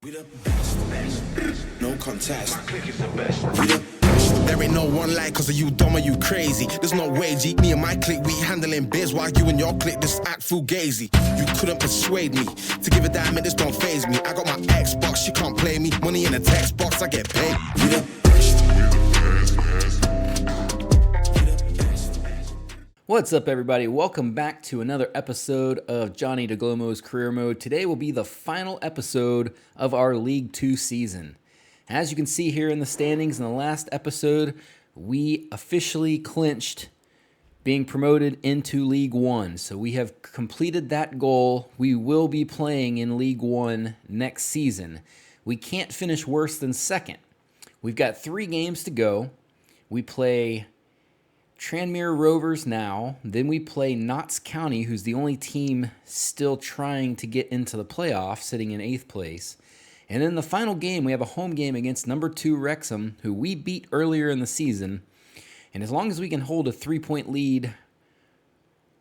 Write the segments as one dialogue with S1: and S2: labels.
S1: We the best, no contest. My clique is the best. We the best. There ain't no one like cause you dumb or you crazy. There's no way, G. Me and my clique, we handling biz while you and your clique just act fugazi. You couldn't persuade me to give a damn, it just don't faze me. I got my Xbox, she can't play me. Money in a text box, I get paid. We the best.
S2: What's up, everybody? Welcome back to another episode of Johnny Daglomo's Career Mode. Today will be the final episode of our League 2 season. As you can see here in the standings in the last episode, we officially clinched being promoted into League 1. So we have completed that goal. We will be playing in League 1 next season. We can't finish worse than second. We've got 3 games to go. We play Tranmere Rovers now, then we play Notts County, who's the only team still trying to get into the playoffs, sitting in 8th place. And in the final game, we have a home game against number 2 Wrexham, who we beat earlier in the season. And as long as we can hold a 3-point lead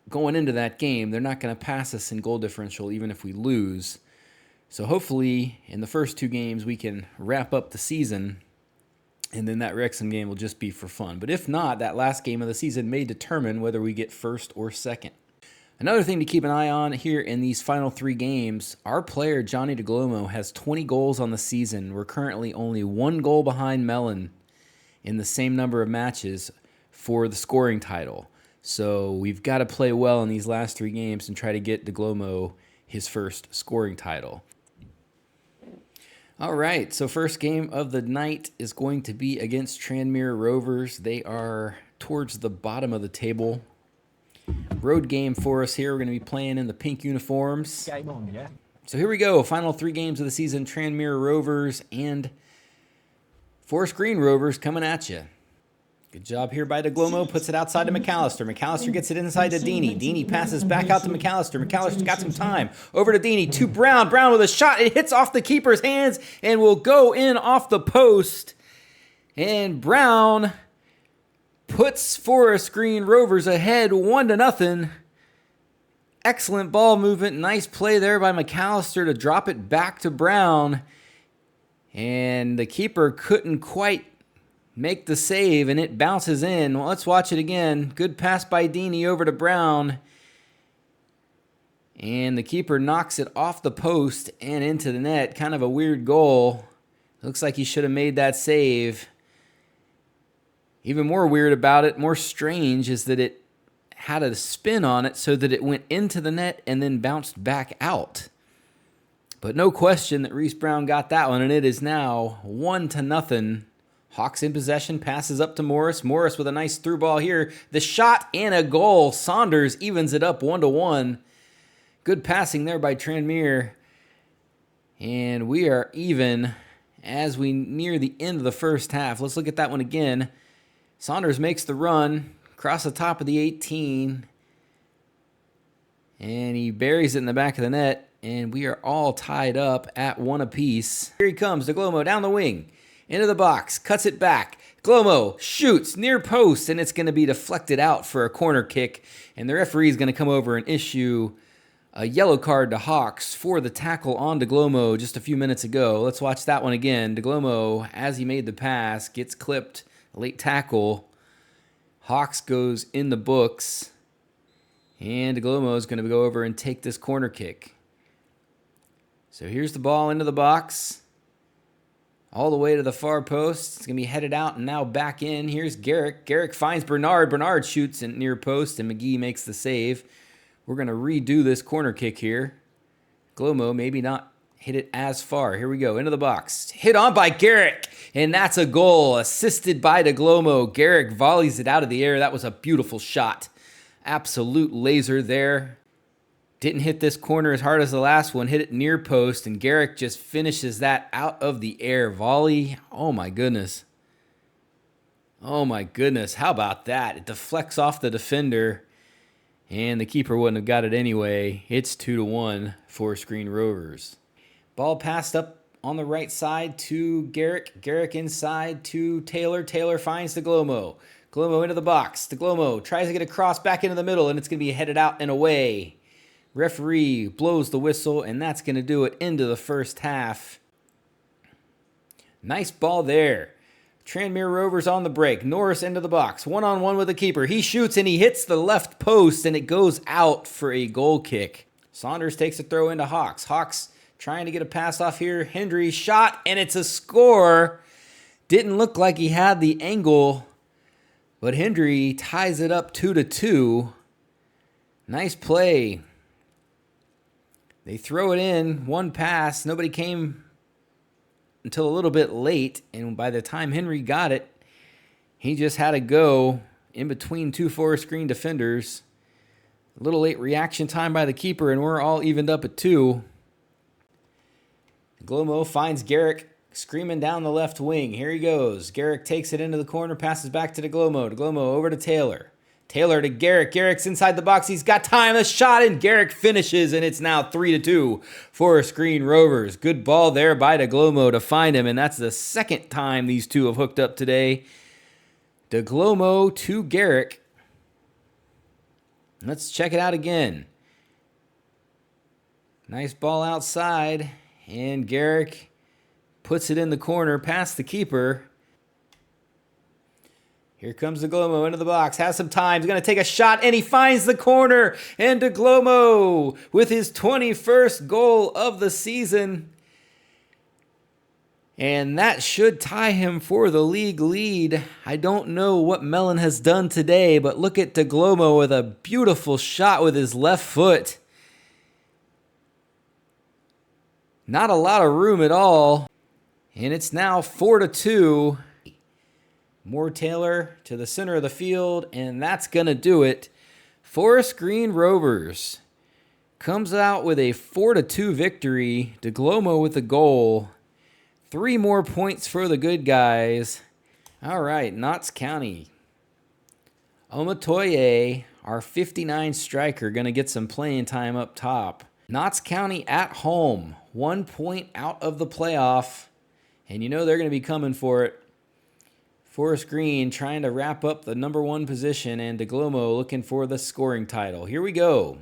S2: going into that game, they're not going to pass us in goal differential even if we lose. So hopefully, in the first 2 games, we can wrap up the season, and then that Wrexham game will just be for fun. But if not, that last game of the season may determine whether we get first or second. Another thing to keep an eye on here in these final 3 games, our player, Johnny Daglomo, has 20 goals on the season. We're currently only 1 goal behind Mellon in the same number of matches for the scoring title. So we've got to play well in these last 3 games and try to get Daglomo his first scoring title. All right, so first game of the night is going to be against Tranmere Rovers. They are towards the bottom of the table. Road game for us here. We're going to be playing in the pink uniforms.
S3: Game on, yeah.
S2: So here we go. Final 3 games of the season. Tranmere Rovers and Forest Green Rovers coming at you. Good job here by Daglomo. Puts it outside to McAllister. McAllister gets it inside to Deeney. Deeney passes back out to McAllister. McAllister's got some time. Over to Deeney. To Brown. Brown with a shot. It hits off the keeper's hands and will go in off the post. And Brown puts Forest Green Rovers ahead 1-0. Excellent ball movement. Nice play there by McAllister to drop it back to Brown. And the keeper couldn't quite make the save, and it bounces in. Well, let's watch it again. Good pass by Deeney over to Brown. And the keeper knocks it off the post and into the net. Kind of a weird goal. Looks like he should have made that save. Even more weird about it, more strange, is that it had a spin on it so that it went into the net and then bounced back out. But no question that Reese Brown got that one, and it is now 1-0. Hawks in possession, passes up to Morris. Morris with a nice through ball here. The shot and a goal. Saunders evens it up 1-1. Good passing there by Tranmere. And we are even as we near the end of the first half. Let's look at that one again. Saunders makes the run across the top of the 18. And he buries it in the back of the net. And we are all tied up at 1 apiece. Here he comes, Daglomo down the wing. Into the box, cuts it back. Daglomo shoots near post, and it's going to be deflected out for a corner kick. And the referee is going to come over and issue a yellow card to Hawks for the tackle on Daglomo just a few minutes ago. Let's watch that one again. Daglomo, as he made the pass, gets clipped. Late tackle. Hawks goes in the books. And Daglomo is going to go over and take this corner kick. So here's the ball into the box. All the way to the far post. It's going to be headed out and now back in. Here's Garrick. Garrick finds Bernard. Bernard shoots in near post, and McGee makes the save. We're going to redo this corner kick here. Daglomo maybe not hit it as far. Here we go. Into the box. Hit on by Garrick. And that's a goal. Assisted by Daglomo. Garrick volleys it out of the air. That was a beautiful shot. Absolute laser there. Didn't hit this corner as hard as the last one. Hit it near post, and Garrick just finishes that out of the air. Volley. Oh, my goodness. Oh, my goodness. How about that? It deflects off the defender, and the keeper wouldn't have got it anyway. It's 2-1 for Green Rovers. Ball passed up on the right side to Garrick. Garrick inside to Taylor. Taylor finds Daglomo. Daglomo into the box. Daglomo tries to get a cross back into the middle, and it's going to be headed out and away. Referee blows the whistle, and that's going to do it into the first half. Nice ball there. Tranmere Rovers on the break. Norris into the box. One-on-one with the keeper. He shoots and he hits the left post and it goes out for a goal kick. Saunders takes a throw into Hawks. Hawks trying to get a pass off here. Hendry shot and it's a score. Didn't look like he had the angle, but Hendry ties it up 2-2. Nice play. They throw it in. One pass. Nobody came until a little bit late, and by the time Henry got it, he just had to go in between two Forest Green defenders. A little late reaction time by the keeper, and we're all evened up at 2. Daglomo finds Garrick screaming down the left wing. Here he goes. Garrick takes it into the corner, passes back to Daglomo. Daglomo over to Taylor. Taylor to Garrick. Garrick's inside the box. He's got time. A shot, and Garrick finishes, and it's now 3-2. Forest Green Rovers. Good ball there by Daglomo to find him, and that's the second time these two have hooked up today. Daglomo to Garrick. Let's check it out again. Nice ball outside, and Garrick puts it in the corner past the keeper. Here comes Daglomo into the box, has some time, he's going to take a shot, and he finds the corner. And Daglomo with his 21st goal of the season. And that should tie him for the league lead. I don't know what Mellon has done today, but look at Daglomo with a beautiful shot with his left foot. Not a lot of room at all. And it's now 4-2. More Taylor to the center of the field, and that's going to do it. Forest Green Rovers comes out with a 4-2 victory. Daglomo with the goal. 3 more points for the good guys. All right, Notts County. Omotoye, our 59 striker, going to get some playing time up top. Notts County at home, 1 point out of the playoff, and you know they're going to be coming for it. Forest Green trying to wrap up the number 1 position, and Daglomo looking for the scoring title. Here we go.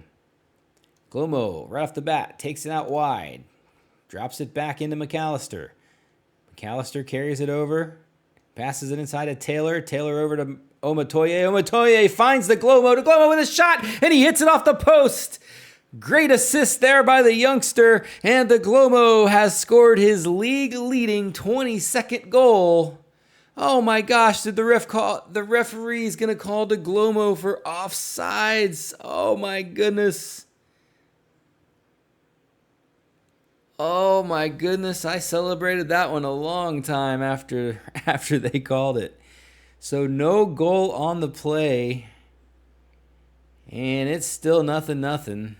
S2: Daglomo, right off the bat, takes it out wide. Drops it back into McAllister. McAllister carries it over. Passes it inside to Taylor. Taylor over to Omotoye. Omotoye finds Daglomo. Daglomo with a shot, and he hits it off the post. Great assist there by the youngster, and Daglomo has scored his league-leading 22nd goal. Oh my gosh, did the referee's going to call Daglomo for offsides? Oh my goodness. Oh my goodness, I celebrated that one a long time after they called it. So no goal on the play, and it's still 0-0.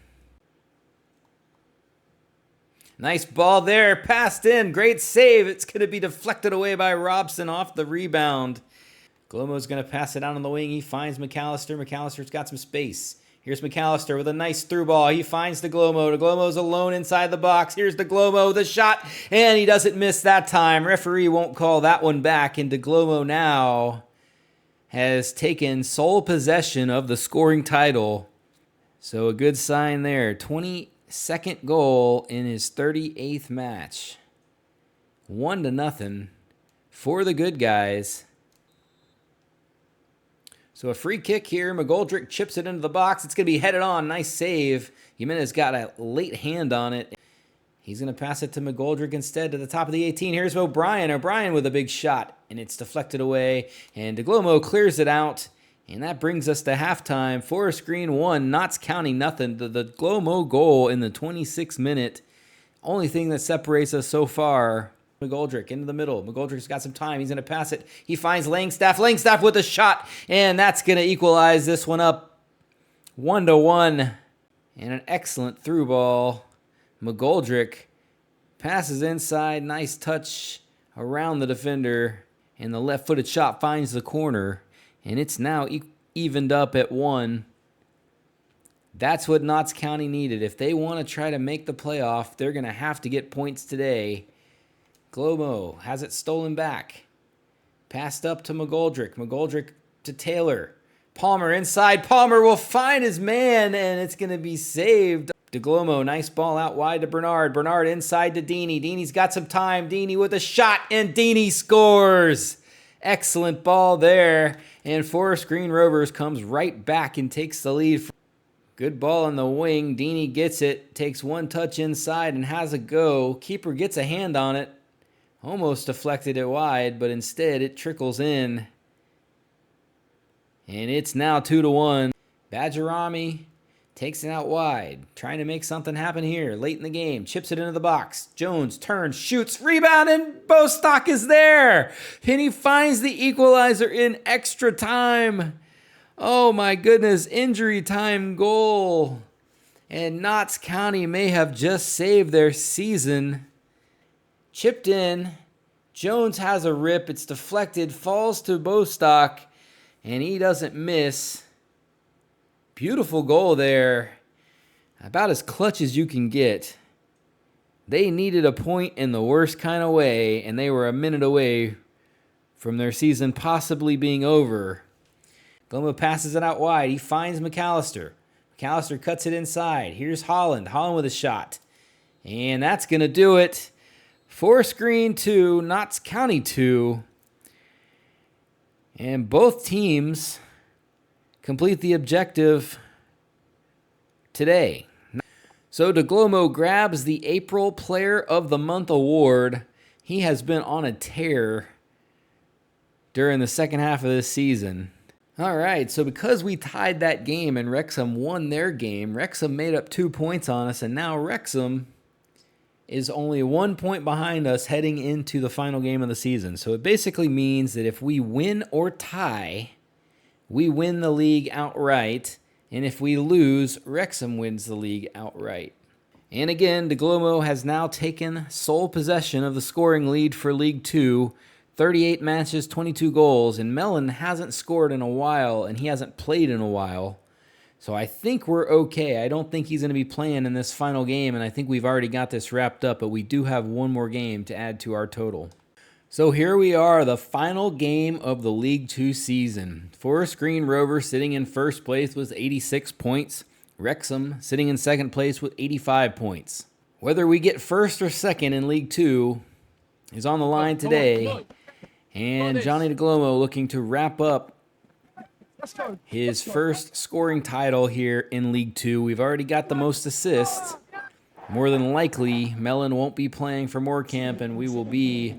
S2: Nice ball there, passed in, great save. It's going to be deflected away by Robson off the rebound. Daglomo's going to pass it out on the wing. He finds McAllister. McAllister's got some space. Here's McAllister with a nice through ball. He finds Daglomo. Daglomo's alone inside the box. Here's Daglomo, the shot, and he doesn't miss that time. Referee won't call that one back, and Daglomo now has taken sole possession of the scoring title. So a good sign there. 22nd goal in his 38th match. 1-0 for the good guys. So a free kick here. McGoldrick chips it into the box. It's going to be headed on. Nice save. Jimenez got a late hand on it. He's going to pass it to McGoldrick instead to the top of the 18. Here's O'Brien. O'Brien with a big shot, and it's deflected away. And Daglomo clears it out. And that brings us to halftime. Forest Green 1, Notts County 0. The Daglomo goal in the 26th minute. Only thing that separates us so far. McGoldrick into the middle. McGoldrick's got some time. He's going to pass it. He finds Langstaff. Langstaff with a shot. And that's going to equalize this one up 1-1. And an excellent through ball. McGoldrick passes inside. Nice touch around the defender. And the left-footed shot finds the corner. And it's now evened up at 1. That's what Notts County needed. If they want to try to make the playoff, they're going to have to get points today. Daglomo has it stolen back. Passed up to McGoldrick. McGoldrick to Taylor. Palmer inside. Palmer will find his man, and it's going to be saved. Daglomo, nice ball out wide to Bernard. Bernard inside to Deeney. Deeney's got some time. Deeney with a shot, and Deeney scores. Excellent ball there. And Forest Green Rovers comes right back and takes the lead. Good ball on the wing. Deeney gets it, takes one touch inside and has a go. Keeper gets a hand on it. Almost deflected it wide, but instead it trickles in. And it's now 2-1. Badgerami takes it out wide, trying to make something happen here late in the game. Chips it into the box. Jones turns, shoots, rebound, and Bostock is there. And he finds the equalizer in extra time. Oh my goodness, injury time goal. And Notts County may have just saved their season. Chipped in. Jones has a rip. It's deflected, falls to Bostock, and he doesn't miss. Beautiful goal there. About as clutch as you can get. They needed a point in the worst kind of way, and they were a minute away from their season possibly being over. Daglomo passes it out wide. He finds McAllister. McAllister cuts it inside. Here's Holland. Holland with a shot. And that's going to do it. Forest Green 2, Notts County 2. And both teams complete the objective today. So Daglomo grabs the April Player of the Month award. He has been on a tear during the second half of this season. All right, so because we tied that game and Wrexham won their game, Wrexham made up 2 points on us, and now Wrexham is only 1 point behind us heading into the final game of the season. So it basically means that if we win or tie, we win the league outright, and if we lose, Wrexham wins the league outright. And again, Daglomo has now taken sole possession of the scoring lead for League 2, 38 matches, 22 goals, and Mellon hasn't scored in a while, and he hasn't played in a while. So I think we're okay. I don't think he's going to be playing in this final game, and I think we've already got this wrapped up, but we do have one more game to add to our total. So here we are, the final game of the League 2 season. Forest Green Rovers sitting in first place with 86 points. Wrexham sitting in second place with 85 points. Whether we get first or second in League 2 is on the line today. And Johnny Daglomo looking to wrap up his first scoring title here in League 2. We've already got the most assists. More than likely, Mellon won't be playing for Morecamp, and we will be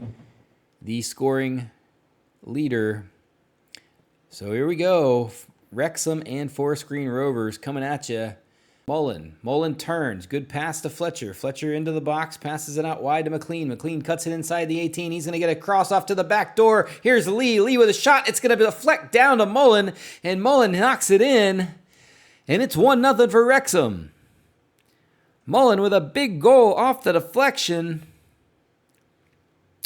S2: the scoring leader. So here we go. Wrexham and Forest Green Rovers coming at you. Mullen turns. Good pass to Fletcher. Fletcher into the box. Passes it out wide to McLean. McLean cuts it inside the 18. He's going to get a cross off to the back door. Here's Lee. Lee with a shot. It's going to deflect down to Mullen. And Mullen knocks it in. And it's 1-0 for Wrexham. Mullen with a big goal off the deflection.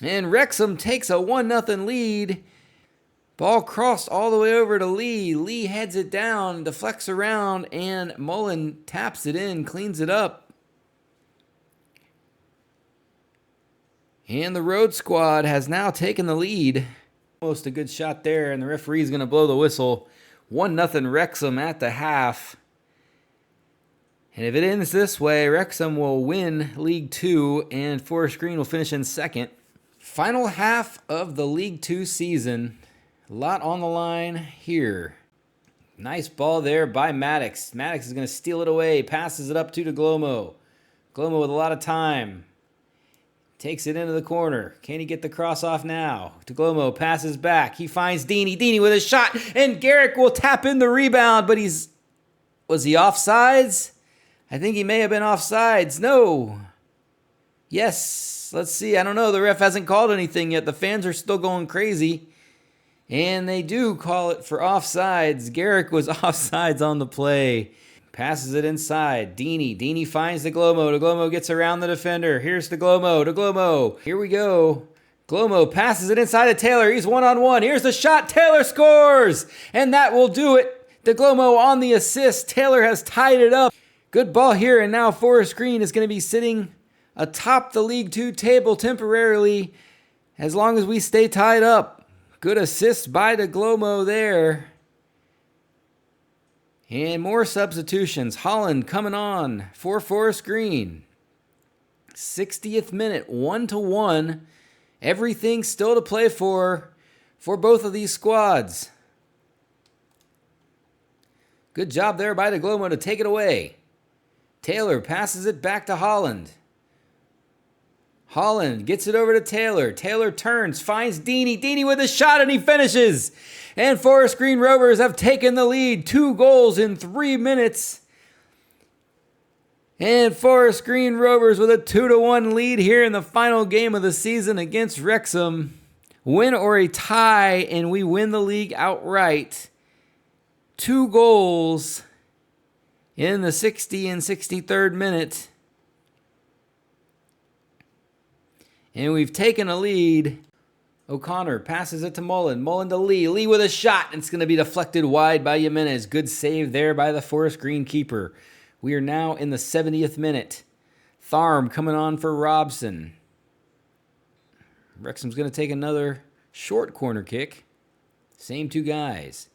S2: And Wrexham takes a 1-0 lead. Ball crossed all the way over to Lee. Lee heads it down, deflects around, and Mullen taps it in, cleans it up. And the road squad has now taken the lead. Almost a good shot there, and the referee's going to blow the whistle. 1-0 Wrexham at the half. And if it ends this way, Wrexham will win League 2, and Forest Green will finish in second. Final half of the League 2 season. A lot on the line here. Nice ball there by Maddox. Maddox is going to steal it away. Passes it up to Daglomo. Daglomo with a lot of time. Takes it into the corner. Can he get the cross off now? Daglomo passes back. He finds Deeney. Deeney with a shot. And Garrick will tap in the rebound. But was he offsides? I think he may have been offsides. No. Yes. Let's see. I don't know. The ref hasn't called anything yet. The fans are still going crazy. And they do call it for offsides. Garrick was offsides on the play. Passes it inside. Deeney finds Daglomo. Daglomo gets around the defender. Here's Daglomo. Daglomo. Here we go. Daglomo passes it inside to Taylor. He's one-on-one. Here's the shot. Taylor scores. And that will do it. Daglomo on the assist. Taylor has tied it up. Good ball here. And now Forest Green is going to be sitting atop the League 2 table temporarily as long as we stay tied up. Good assist by Daglomo there. And more substitutions. Holland coming on for Forest Green. 60th minute, 1-1. Everything still to play for both of these squads. Good job there by Daglomo to take it away. Taylor passes it back to Holland. Holland gets it over to Taylor. Taylor turns, finds Deeney. Deeney with a shot, and he finishes. And Forest Green Rovers have taken the lead. 2 goals in 3 minutes. And Forest Green Rovers with a 2-1 lead here in the final game of the season against Wrexham. Win or a tie, and we win the league outright. 2 goals in the 60 and 63rd minute. And we've taken a lead. O'Connor passes it to Mullen. Mullen to Lee. Lee with a shot. It's going to be deflected wide by Jimenez. Good save there by the Forest Green keeper. We are now in the 70th minute. Tharm coming on for Robson. Wrexham's going to take another short corner kick. Same 2 guys.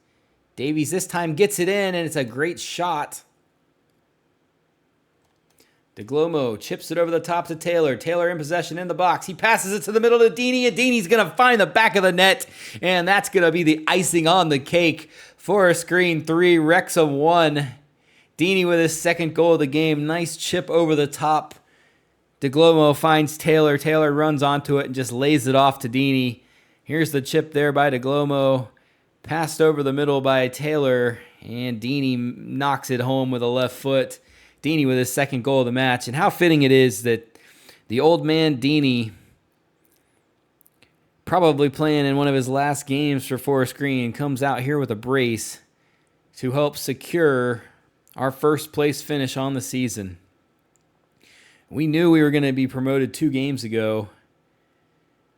S2: Davies this time gets it in, and it's a great shot. Daglomo chips it over the top to Taylor. Taylor in possession in the box. He passes it to the middle to Deeney, and Deeney's going to find the back of the net, and that's going to be the icing on the cake. Forest Green 3, Wrexham 1. Deeney with his 2nd goal of the game. Nice chip over the top. Daglomo finds Taylor. Taylor runs onto it and just lays it off to Deeney. Here's the chip there by Daglomo. Passed over the middle by Taylor, and Deeney knocks it home with a left foot. Deeney with his 2nd goal of the match. And how fitting it is that the old man Deeney, probably playing in one of his last games for Forest Green, comes out here with a brace to help secure our 1st place finish on the season. We knew we were going to be promoted 2 games ago.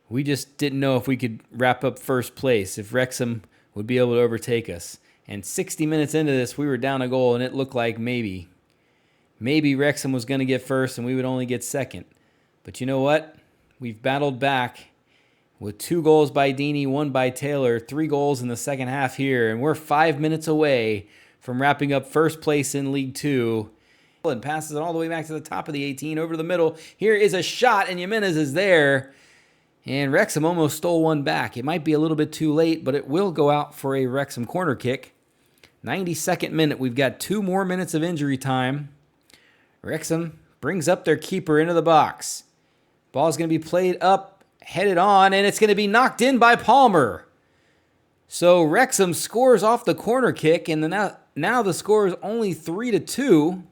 S2: We just didn't know if we could wrap up 1st place, if Wrexham would be able to overtake us. And 60 minutes into this, we were down a goal, and it looked like maybe Wrexham was going to get 1st and we would only get 2nd. But you know what? We've battled back with 2 goals by Deeney, 1 by Taylor, 3 goals in the second half here, and we're 5 minutes away from wrapping up 1st place in League 2. And passes it all the way back to the top of the 18, over the middle. Here is a shot, and Jimenez is there. And Wrexham almost stole one back. It might be a little bit too late, but it will go out for a Wrexham corner kick. 92nd minute. We've got 2 more minutes of injury time. Wrexham brings up their keeper into the box. Ball's going to be played up, headed on, and it's going to be knocked in by Palmer. So Wrexham scores off the corner kick, and now the score is only 3-2.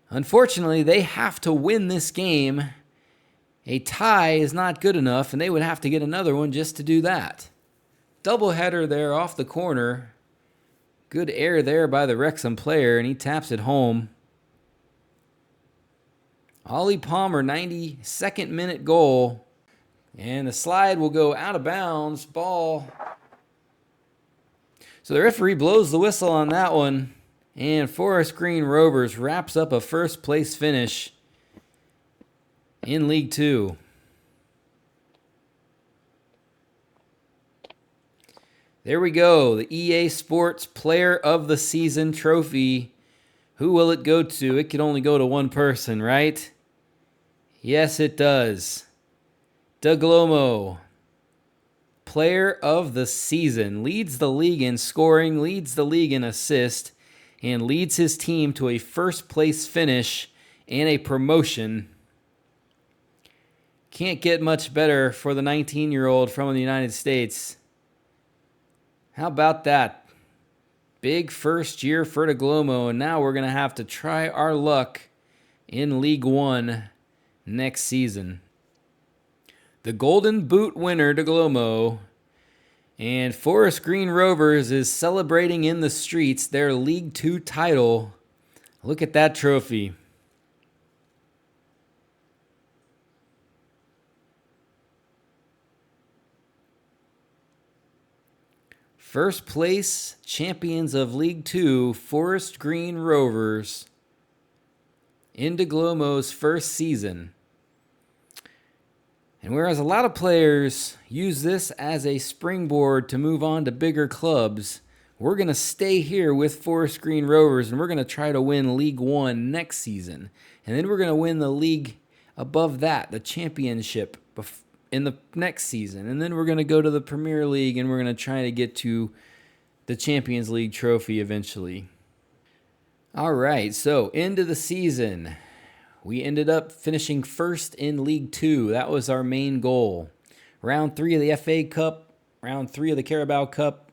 S2: Unfortunately, they have to win this game. A tie is not good enough, and they would have to get another one just to do that. Doubleheader there off the corner. Good air there by the Wrexham player, and he taps it home. Ollie Palmer, 92nd minute goal. And the slide will go out of bounds. Ball. So the referee blows the whistle on that one. And Forest Green Rovers wraps up a 1st place finish in League 2. There we go. The EA Sports Player of the Season trophy. Who will it go to? It can only go to one person, right? Yes, it does. Daglomo, Player of the Season, leads the league in scoring, leads the league in assist, and leads his team to a 1st place finish and a promotion. Can't get much better for the 19-year-old from the United States. How about that? Big 1st year for Daglomo, and now we're going to have to try our luck in League 1 next season. The Golden Boot winner, Daglomo, and Forest Green Rovers is celebrating in the streets their League 2 title. Look at that trophy. First place champions of League 2, Forest Green Rovers, in Daglomo's 1st season. And whereas a lot of players use this as a springboard to move on to bigger clubs, we're going to stay here with Forest Green Rovers, and we're going to try to win League One next season. And then we're going to win the league above that, the championship, in the next season. And then we're going to go to the Premier League, and we're going to try to get to the Champions League trophy eventually. All right, so into the season. We ended up finishing first in League Two. That was our main goal. Round 3 of the FA Cup, round 3 of the Carabao Cup.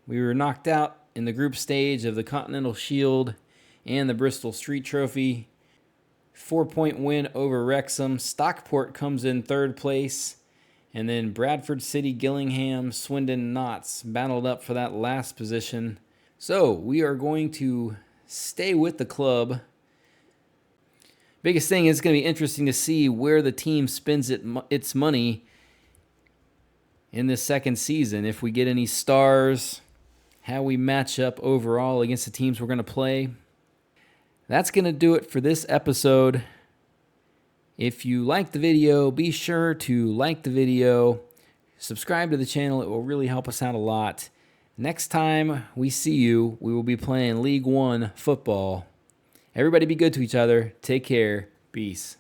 S2: We were knocked out in the group stage of the Continental Shield and the Bristol Street Trophy. 4-point win over Wrexham. Stockport comes in third place. And then Bradford City, Gillingham, Swindon, Notts battled up for that last position. So we are going to stay with the club. Biggest thing is going to be interesting to see where the team spends its money in this second season. If we get any stars, how we match up overall against the teams we're going to play. That's going to do it for this episode. If you like the video, be sure to like the video, subscribe to the channel. It will really help us out a lot. Next time we see you, we will be playing League One football. Everybody be good to each other. Take care. Peace.